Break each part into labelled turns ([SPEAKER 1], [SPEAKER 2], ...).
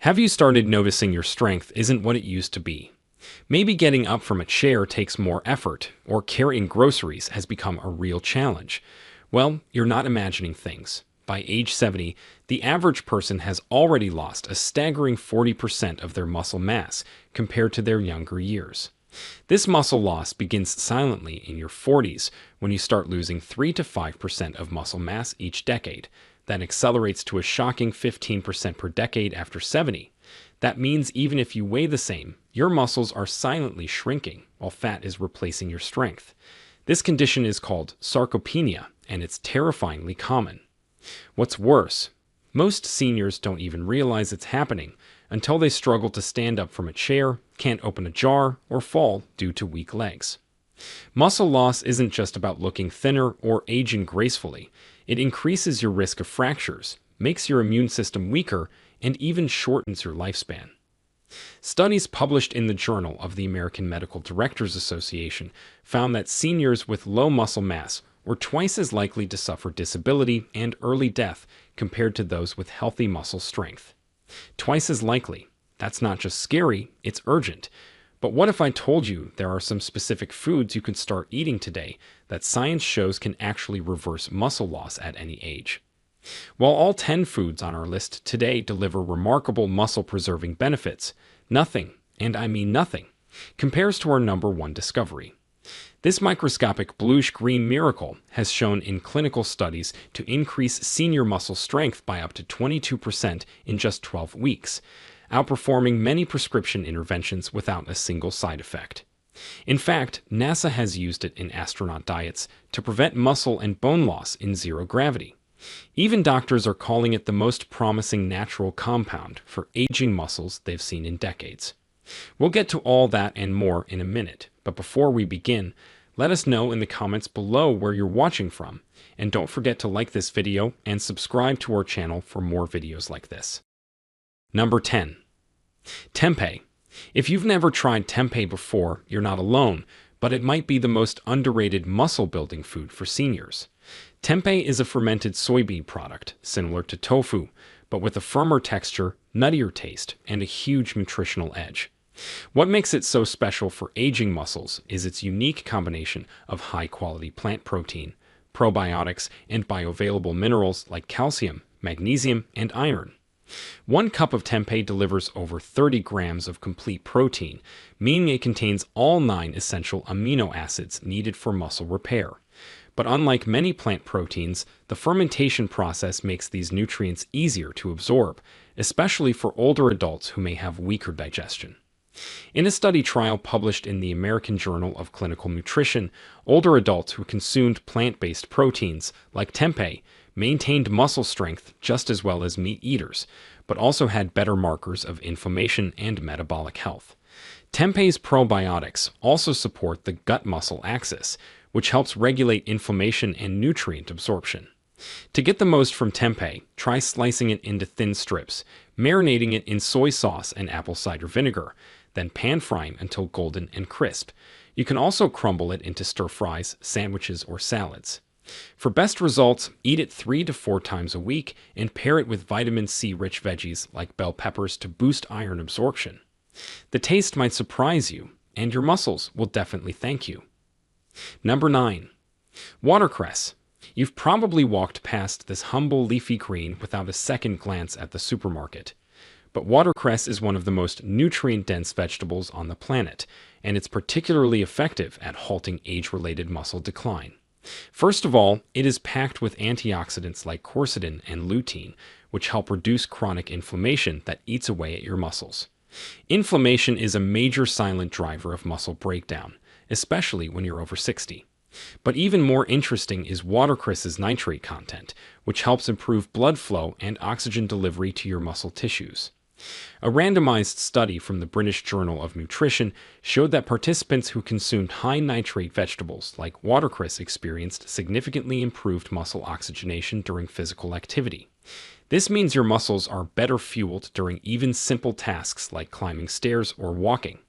[SPEAKER 1] Have you started noticing your strength isn't what it used to be? Maybe getting up from a chair takes more effort, or carrying groceries has become a real challenge. Well, you're not imagining things. By age 70, the average person has already lost a staggering 40% of their muscle mass compared to their younger years. This muscle loss begins silently in your 40s when you start losing 3 to 5% of muscle mass each decade. That accelerates to a shocking 15% per decade after 70. That means even if you weigh the same, your muscles are silently shrinking while fat is replacing your strength. This condition is called sarcopenia, and it's terrifyingly common. What's worse, most seniors don't even realize it's happening until they struggle to stand up from a chair, can't open a jar, or fall due to weak legs. Muscle loss isn't just about looking thinner or aging gracefully. It increases your risk of fractures, makes your immune system weaker, and even shortens your lifespan. Studies published in the Journal of the American Medical Directors Association found that seniors with low muscle mass were twice as likely to suffer disability and early death compared to those with healthy muscle strength. Twice as likely. That's not just scary, it's urgent. But what if I told you there are some specific foods you can start eating today that science shows can actually reverse muscle loss at any age? While all 10 foods on our list today deliver remarkable muscle-preserving benefits, nothing, and I mean nothing, compares to our number one discovery. This microscopic bluish-green miracle has shown in clinical studies to increase senior muscle strength by up to 22% in just 12 weeks, outperforming many prescription interventions without a single side effect. In fact, NASA has used it in astronaut diets to prevent muscle and bone loss in zero gravity. Even doctors are calling it the most promising natural compound for aging muscles they've seen in decades. We'll get to all that and more in a minute, but before we begin, let us know in the comments below where you're watching from, and don't forget to like this video and subscribe to our channel for more videos like this. Number 10. Tempeh. If you've never tried tempeh before, you're not alone, but it might be the most underrated muscle-building food for seniors. Tempeh is a fermented soybean product, similar to tofu, but with a firmer texture, nuttier taste, and a huge nutritional edge. What makes it so special for aging muscles is its unique combination of high-quality plant protein, probiotics, and bioavailable minerals like calcium, magnesium, and iron. 1 cup of tempeh delivers over 30 grams of complete protein, meaning it contains all 9 essential amino acids needed for muscle repair. But unlike many plant proteins, the fermentation process makes these nutrients easier to absorb, especially for older adults who may have weaker digestion. In a study trial published in the American Journal of Clinical Nutrition, older adults who consumed plant-based proteins, like tempeh, maintained muscle strength just as well as meat eaters, but also had better markers of inflammation and metabolic health. Tempeh's probiotics also support the gut-muscle axis, which helps regulate inflammation and nutrient absorption. To get the most from tempeh, try slicing it into thin strips, marinating it in soy sauce and apple cider vinegar, then pan-frying until golden and crisp. You can also crumble it into stir-fries, sandwiches, or salads. For best results, eat it 3 to 4 times a week and pair it with vitamin C-rich veggies like bell peppers to boost iron absorption. The taste might surprise you, and your muscles will definitely thank you. Number 9. Watercress. You've probably walked past this humble leafy green without a second glance at the supermarket. But watercress is one of the most nutrient-dense vegetables on the planet, and it's particularly effective at halting age-related muscle decline. First of all, it is packed with antioxidants like quercetin and lutein, which help reduce chronic inflammation that eats away at your muscles. Inflammation is a major silent driver of muscle breakdown, especially when you're over 60. But even more interesting is watercress's nitrate content, which helps improve blood flow and oxygen delivery to your muscle tissues. A randomized study from the British Journal of Nutrition showed that participants who consumed high nitrate vegetables like watercress experienced significantly improved muscle oxygenation during physical activity. This means your muscles are better fueled during even simple tasks like climbing stairs or walking.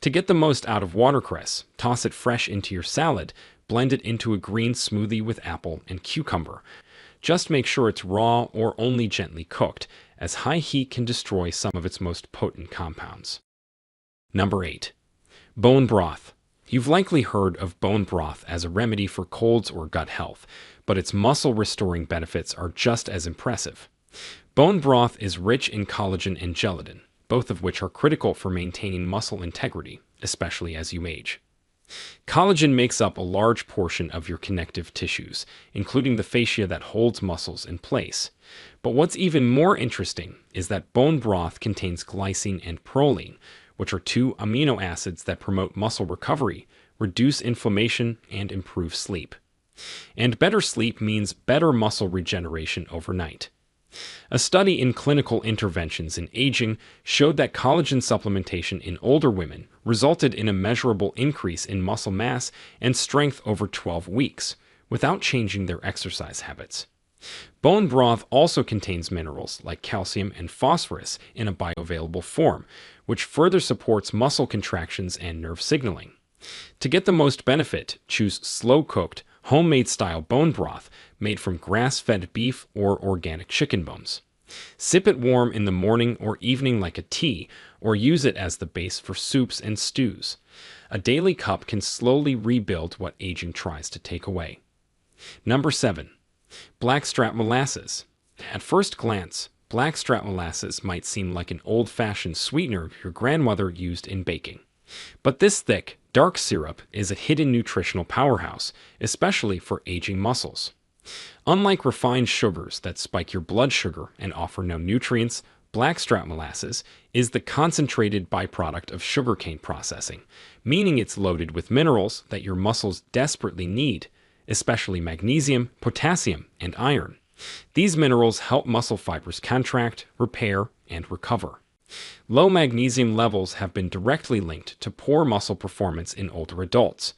[SPEAKER 1] To get the most out of watercress, toss it fresh into your salad, blend it into a green smoothie with apple and cucumber. Just make sure it's raw or only gently cooked, as high heat can destroy some of its most potent compounds. Number 8. Bone broth. You've likely heard of bone broth as a remedy for colds or gut health, but its muscle-restoring benefits are just as impressive. Bone broth is rich in collagen and gelatin, both of which are critical for maintaining muscle integrity, especially as you age. Collagen makes up a large portion of your connective tissues, including the fascia that holds muscles in place. But what's even more interesting is that bone broth contains glycine and proline, which are two amino acids that promote muscle recovery, reduce inflammation, and improve sleep. And better sleep means better muscle regeneration overnight. A study in clinical interventions in aging showed that collagen supplementation in older women resulted in a measurable increase in muscle mass and strength over 12 weeks, without changing their exercise habits. Bone broth also contains minerals like calcium and phosphorus in a bioavailable form, which further supports muscle contractions and nerve signaling. To get the most benefit, choose slow-cooked, homemade-style bone broth made from grass-fed beef or organic chicken bones. Sip it warm in the morning or evening like a tea, or use it as the base for soups and stews. A daily cup can slowly rebuild what aging tries to take away. Number 7. Blackstrap molasses. At first glance, blackstrap molasses might seem like an old-fashioned sweetener your grandmother used in baking. But this thick, dark syrup is a hidden nutritional powerhouse, especially for aging muscles. Unlike refined sugars that spike your blood sugar and offer no nutrients, blackstrap molasses is the concentrated byproduct of sugarcane processing, meaning it's loaded with minerals that your muscles desperately need, especially magnesium, potassium, and iron. These minerals help muscle fibers contract, repair, and recover. Low magnesium levels have been directly linked to poor muscle performance in older adults.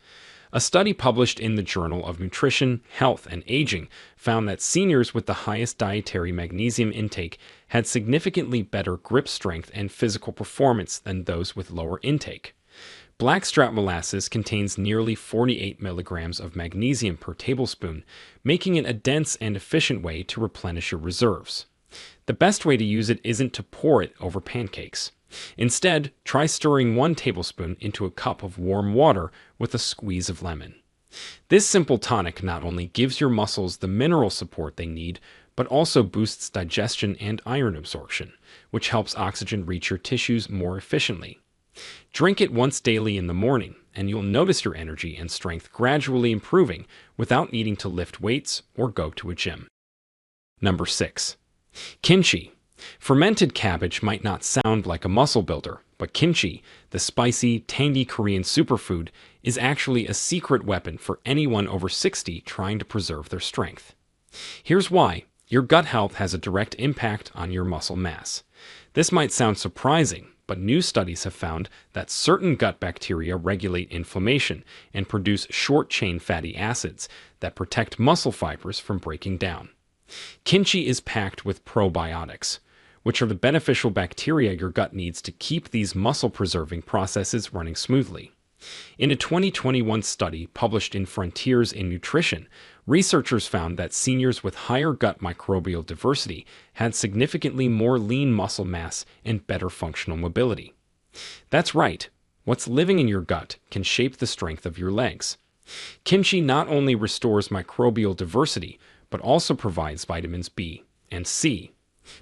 [SPEAKER 1] A study published in the Journal of Nutrition, Health, and Aging found that seniors with the highest dietary magnesium intake had significantly better grip strength and physical performance than those with lower intake. Blackstrap molasses contains nearly 48 milligrams of magnesium per tablespoon, making it a dense and efficient way to replenish your reserves. The best way to use it isn't to pour it over pancakes. Instead, try stirring 1 tablespoon into a cup of warm water with a squeeze of lemon. This simple tonic not only gives your muscles the mineral support they need, but also boosts digestion and iron absorption, which helps oxygen reach your tissues more efficiently. Drink it once daily in the morning, and you'll notice your energy and strength gradually improving without needing to lift weights or go to a gym. Number 6. Kimchi. Fermented cabbage might not sound like a muscle builder, but kimchi, the spicy, tangy Korean superfood, is actually a secret weapon for anyone over 60 trying to preserve their strength. Here's why. Your gut health has a direct impact on your muscle mass. This might sound surprising, but new studies have found that certain gut bacteria regulate inflammation and produce short-chain fatty acids that protect muscle fibers from breaking down. Kimchi is packed with probiotics, which are the beneficial bacteria your gut needs to keep these muscle-preserving processes running smoothly. In a 2021 study published in Frontiers in Nutrition, researchers found that seniors with higher gut microbial diversity had significantly more lean muscle mass and better functional mobility. That's right, what's living in your gut can shape the strength of your legs. Kimchi not only restores microbial diversity, but also provides vitamins B and C.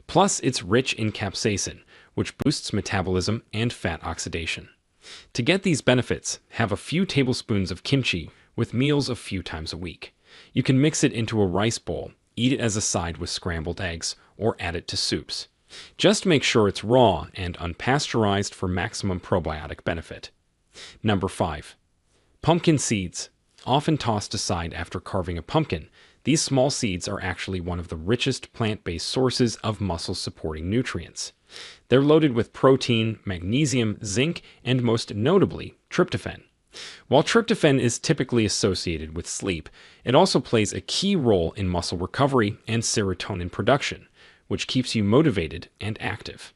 [SPEAKER 1] Plus, it's rich in capsaicin, which boosts metabolism and fat oxidation. To get these benefits, have a few tablespoons of kimchi with meals a few times a week. You can mix it into a rice bowl, eat it as a side with scrambled eggs, or add it to soups. Just make sure it's raw and unpasteurized for maximum probiotic benefit. Number 5. Pumpkin seeds. Often tossed aside after carving a pumpkin, these small seeds are actually one of the richest plant-based sources of muscle-supporting nutrients. They're loaded with protein, magnesium, zinc, and most notably, tryptophan. While tryptophan is typically associated with sleep, it also plays a key role in muscle recovery and serotonin production, which keeps you motivated and active.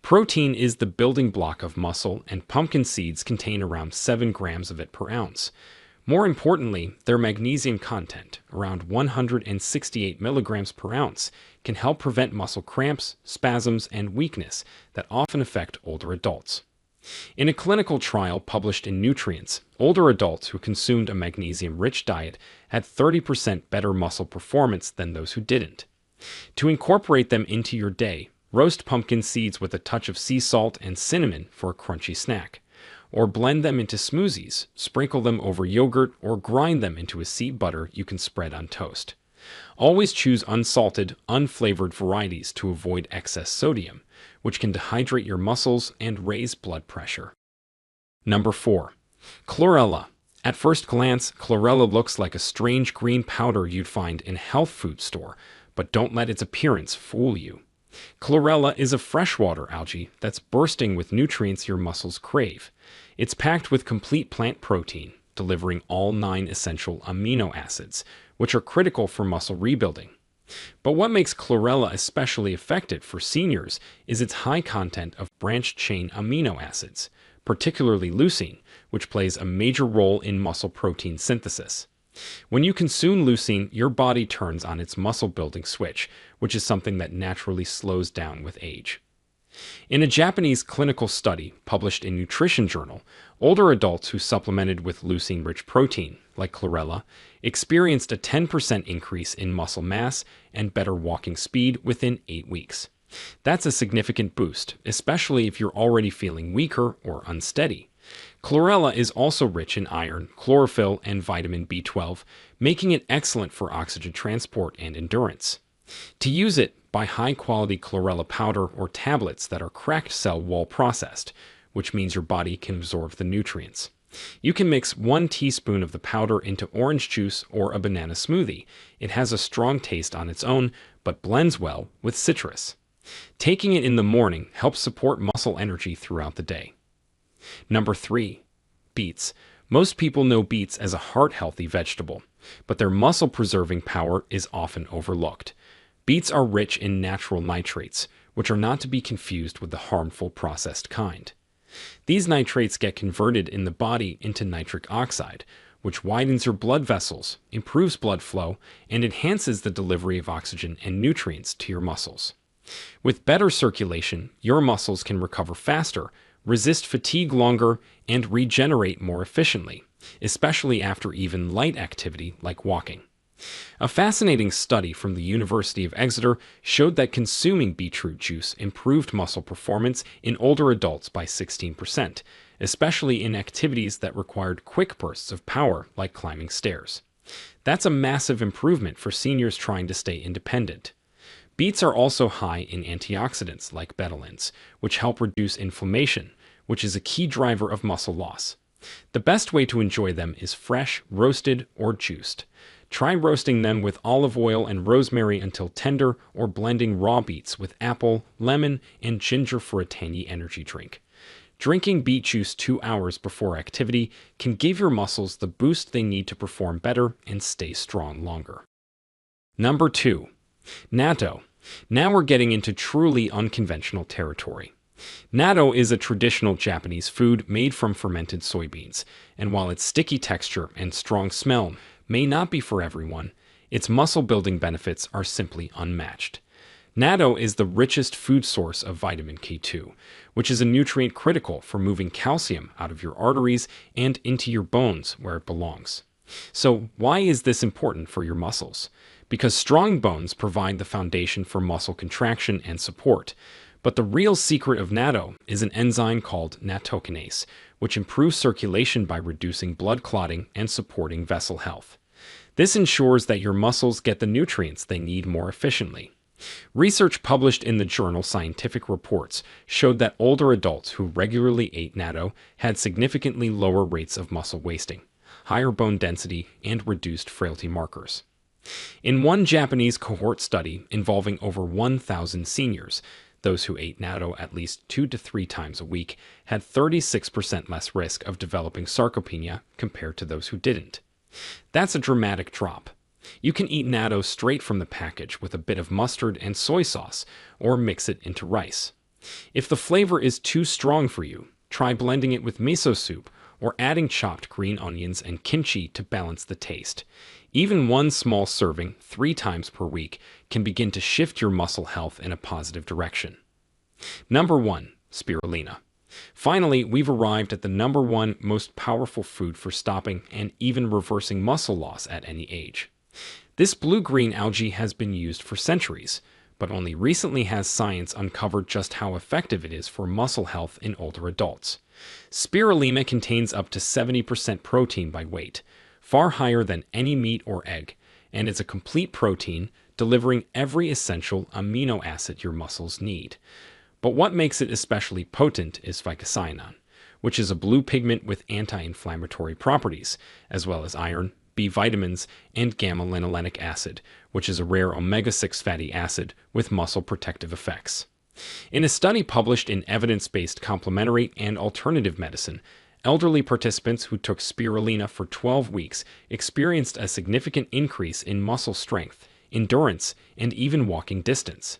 [SPEAKER 1] Protein is the building block of muscle, and pumpkin seeds contain around 7 grams of it per ounce. More importantly, their magnesium content, around 168 milligrams per ounce, can help prevent muscle cramps, spasms, and weakness that often affect older adults. In a clinical trial published in Nutrients, older adults who consumed a magnesium-rich diet had 30% better muscle performance than those who didn't. To incorporate them into your day, roast pumpkin seeds with a touch of sea salt and cinnamon for a crunchy snack. Or blend them into smoothies, sprinkle them over yogurt, or grind them into a seed butter you can spread on toast. Always choose unsalted, unflavored varieties to avoid excess sodium, which can dehydrate your muscles and raise blood pressure. Number 4. Chlorella. At first glance, chlorella looks like a strange green powder you'd find in a health food store, but don't let its appearance fool you. Chlorella is a freshwater algae that's bursting with nutrients your muscles crave. It's packed with complete plant protein, delivering all 9 essential amino acids, which are critical for muscle rebuilding. But what makes chlorella especially effective for seniors is its high content of branched-chain amino acids, particularly leucine, which plays a major role in muscle protein synthesis. When you consume leucine, your body turns on its muscle-building switch, which is something that naturally slows down with age. In a Japanese clinical study published in Nutrition Journal, older adults who supplemented with leucine-rich protein, like chlorella, experienced a 10% increase in muscle mass and better walking speed within 8 weeks. That's a significant boost, especially if you're already feeling weaker or unsteady. Chlorella is also rich in iron, chlorophyll, and vitamin B12, making it excellent for oxygen transport and endurance. To use it, buy high-quality chlorella powder or tablets that are cracked cell wall processed, which means your body can absorb the nutrients. You can mix 1 teaspoon of the powder into orange juice or a banana smoothie. It has a strong taste on its own, but blends well with citrus. Taking it in the morning helps support muscle energy throughout the day. Number 3. Beets. Most people know beets as a heart-healthy vegetable, but their muscle-preserving power is often overlooked. Beets are rich in natural nitrates, which are not to be confused with the harmful processed kind. These nitrates get converted in the body into nitric oxide, which widens your blood vessels, improves blood flow, and enhances the delivery of oxygen and nutrients to your muscles. With better circulation, your muscles can recover faster, resist fatigue longer, and regenerate more efficiently, especially after even light activity like walking. A fascinating study from the University of Exeter showed that consuming beetroot juice improved muscle performance in older adults by 16%, especially in activities that required quick bursts of power like climbing stairs. That's a massive improvement for seniors trying to stay independent. Beets are also high in antioxidants like betalains, which help reduce inflammation, which is a key driver of muscle loss. The best way to enjoy them is fresh, roasted, or juiced. Try roasting them with olive oil and rosemary until tender, or blending raw beets with apple, lemon, and ginger for a tangy energy drink. Drinking beet juice 2 hours before activity can give your muscles the boost they need to perform better and stay strong longer. Number 2. Natto. Now we're getting into truly unconventional territory. Natto is a traditional Japanese food made from fermented soybeans, and while its sticky texture and strong smell may not be for everyone, its muscle-building benefits are simply unmatched. Natto is the richest food source of vitamin K2, which is a nutrient critical for moving calcium out of your arteries and into your bones where it belongs. So why is this important for your muscles? Because strong bones provide the foundation for muscle contraction and support. But the real secret of natto is an enzyme called nattokinase, which improves circulation by reducing blood clotting and supporting vessel health. This ensures that your muscles get the nutrients they need more efficiently. Research published in the journal Scientific Reports showed that older adults who regularly ate natto had significantly lower rates of muscle wasting, higher bone density, and reduced frailty markers. In one Japanese cohort study involving over 1,000 seniors, those who ate natto at least 2 to 3 times a week had 36% less risk of developing sarcopenia compared to those who didn't. That's a dramatic drop. You can eat natto straight from the package with a bit of mustard and soy sauce, or mix it into rice. If the flavor is too strong for you, try blending it with miso soup or adding chopped green onions and kimchi to balance the taste. Even one small serving 3 times per week can begin to shift your muscle health in a positive direction. Number 1. Spirulina. Finally, we've arrived at the number 1 most powerful food for stopping and even reversing muscle loss at any age. This blue-green algae has been used for centuries, but only recently has science uncovered just how effective it is for muscle health in older adults. Spirulina contains up to 70% protein by weight, far higher than any meat or egg, and it's a complete protein delivering every essential amino acid your muscles need. But what makes it especially potent is phycocyanin, which is a blue pigment with anti-inflammatory properties, as well as iron, B vitamins, and gamma-linolenic acid, which is a rare omega-6 fatty acid with muscle protective effects. In a study published in Evidence-Based Complementary and Alternative Medicine, elderly participants who took spirulina for 12 weeks experienced a significant increase in muscle strength, endurance, and even walking distance.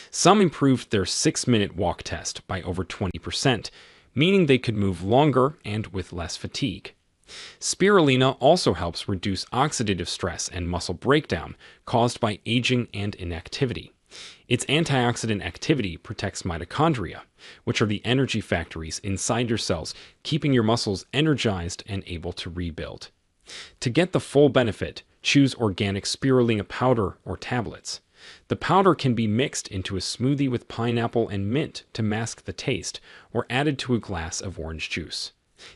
[SPEAKER 1] Some improved their 6-minute walk test by over 20%, meaning they could move longer and with less fatigue. Spirulina also helps reduce oxidative stress and muscle breakdown caused by aging and inactivity. Its antioxidant activity protects mitochondria, which are the energy factories inside your cells, keeping your muscles energized and able to rebuild. To get the full benefit, choose organic spirulina powder or tablets. The powder can be mixed into a smoothie with pineapple and mint to mask the taste, or added to a glass of orange juice.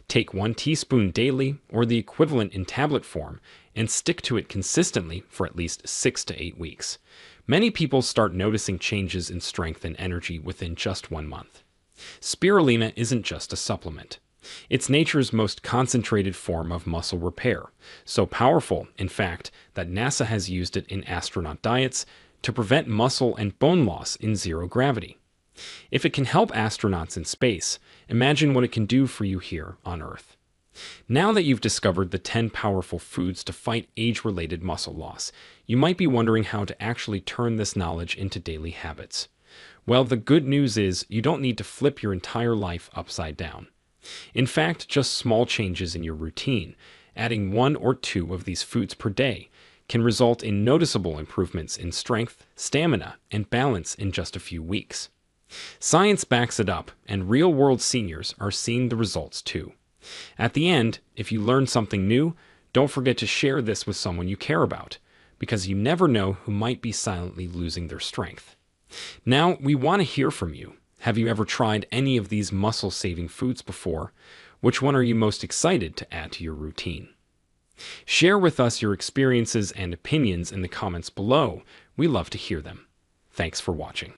[SPEAKER 1] Take 1 teaspoon daily, or the equivalent in tablet form, and stick to it consistently for at least 6 to 8 weeks. Many people start noticing changes in strength and energy within just 1 month. Spirulina isn't just a supplement. It's nature's most concentrated form of muscle repair, so powerful, in fact, that NASA has used it in astronaut diets to prevent muscle and bone loss in zero gravity. If it can help astronauts in space, imagine what it can do for you here on Earth. Now that you've discovered the 10 powerful foods to fight age-related muscle loss, you might be wondering how to actually turn this knowledge into daily habits. Well, the good news is you don't need to flip your entire life upside down. In fact, just small changes in your routine, adding 1 or 2 of these foods per day, can result in noticeable improvements in strength, stamina, and balance in just a few weeks. Science backs it up, and real-world seniors are seeing the results too. At the end, if you learn something new, don't forget to share this with someone you care about, because you never know who might be silently losing their strength. Now, we want to hear from you. Have you ever tried any of these muscle-saving foods before? Which one are you most excited to add to your routine? Share with us your experiences and opinions in the comments below. We love to hear them. Thanks for watching.